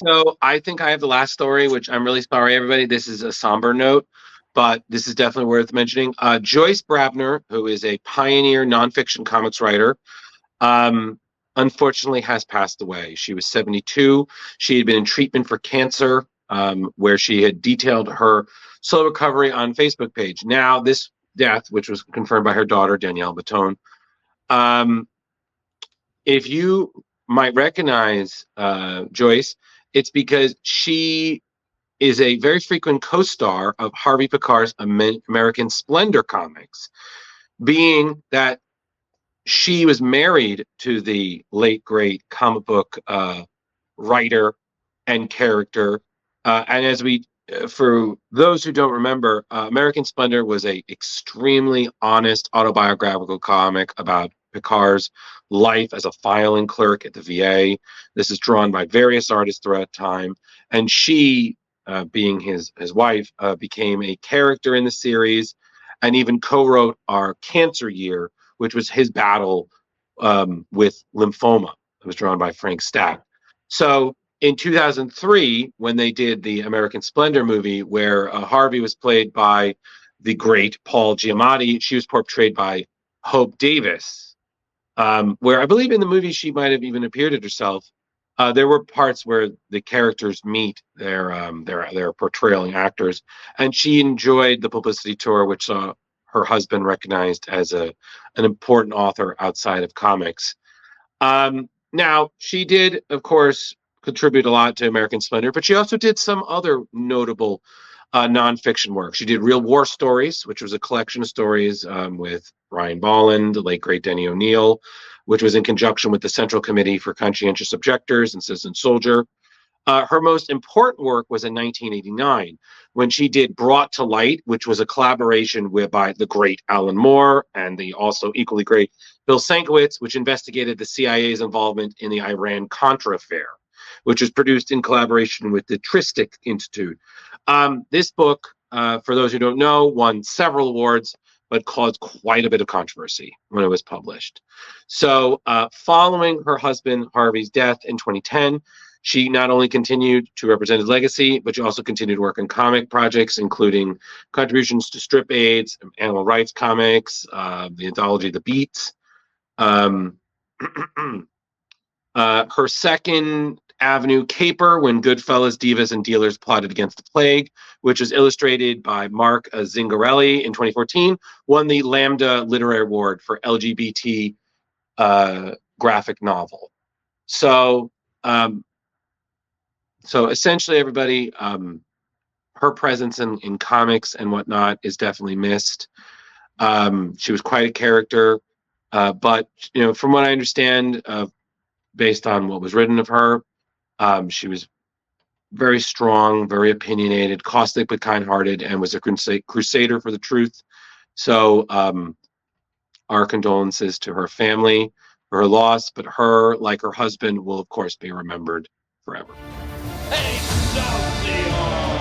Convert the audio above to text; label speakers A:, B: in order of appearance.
A: So I think I have the last story, which I'm really sorry, everybody. This is a somber note, but this is definitely worth mentioning. Joyce Brabner, who is a pioneer nonfiction comics writer, um, unfortunately has passed away. She was 72. She had been in treatment for cancer, where she had detailed her slow recovery on Facebook page. Now, this death, which was confirmed by her daughter, Danielle Batone, um, if you might recognize Joyce, it's because she is a very frequent co-star of Harvey Pekar's American Splendor comics, being that she was married to the late great comic book writer and character. And as we, for those who don't remember, American Splendor was a extremely honest autobiographical comic about Pekar's life as a filing clerk at the VA. This is drawn by various artists throughout time, and she, being his wife, became a character in the series, and even co-wrote our Cancer Year, which was his battle with lymphoma. It was drawn by Frank Stack. So in 2003, when they did the American Splendor movie, where Harvey was played by the great Paul Giamatti, she was portrayed by Hope Davis, where I believe in the movie she might have even appeared as herself. There were parts where the characters meet their portraying actors, and she enjoyed the publicity tour, which saw her husband recognized as an important author outside of comics. Now, she did, of course, contribute a lot to American Splendor, but she also did some other notable nonfiction work. She did Real War Stories, which was a collection of stories with Brian Bolland, the late great Denny O'Neil, which was in conjunction with the Central Committee for Conscientious Objectors and Citizen Soldier. Her most important work was in 1989 when she did Brought to Light, which was a collaboration by the great Alan Moore and the also equally great Bill Sienkiewicz, which investigated the CIA's involvement in the Iran-Contra affair, which was produced in collaboration with the Tristic Institute. This book, for those who don't know, won several awards, but caused quite a bit of controversy when it was published. So following her husband Harvey's death in 2010, she not only continued to represent his legacy, but she also continued to work on comic projects, including contributions to strip aids, animal rights comics, the anthology The Beats. Her second Avenue caper, When Goodfellas, Divas, and Dealers Plotted Against the Plague, which was illustrated by Mark Zingarelli in 2014, won the Lambda Literary Award for LGBT graphic novel. So essentially, everybody, her presence in comics and whatnot is definitely missed. She was quite a character, but from what I understand, based on what was written of her, she was very strong, very opinionated, caustic but kind-hearted, and was a crusader for the truth. So our condolences to her family for her loss, but her, like her husband, will of course be remembered forever.
B: Excelsior!